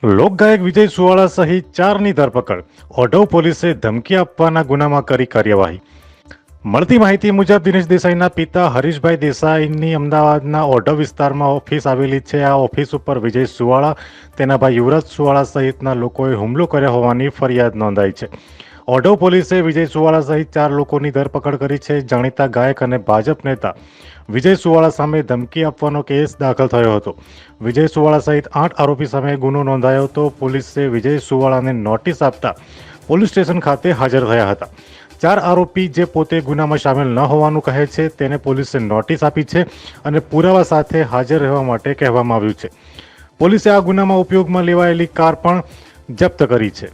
લોકગાયક વિજય સુવાળા સહિત 4ની ધરપકડ. ઓઢવ પોલીસે ધમકી આપવાના ગુનામાં કરી કાર્યવાહી. મળતી માહિતી મુજબ દિનેશ દેસાઈના પિતા હરીશભાઈ દેસાઈની અમદાવાદના ઓઢવ વિસ્તારમાં ઓફિસ આવેલી છે. આ ઓફિસ ઉપર વિજય સુવાળા, તેના ભાઈ યુવરાજ સુવાળા સહિતના લોકોએ હુમલો કર્યો હોવાની ફરિયાદ નોંધાઈ છે. ઓઢવ પોલીસે વિજય સુવાળા સહિત 4 લોકોની ધરપકડ કરી છે. જાણીતા ગાયક અને ભાજપ નેતા વિજય સુવાળા સામે ધમકી આપવાનો કેસ દાખલ થયો હતો. વિજય સુવાળા સહિત 8 આરોપી સામે ગુનો નોંધાયો હતો. પોલીસે વિજય સુવાળાને નોટિસ આપતા પોલીસ સ્ટેશન ખાતે હાજર થયા હતા. 4 આરોપી જે પોતે ગુનામાં સામેલ ન હોવાનું કહે છે તેને પોલીસે નોટિસ આપી છે અને પુરાવા સાથે હાજર રહેવા માટે કહેવામાં આવ્યું છે. પોલીસે આ ગુનામાં ઉપયોગમાં લેવાયેલી કાર પણ જપ્ત કરી છે.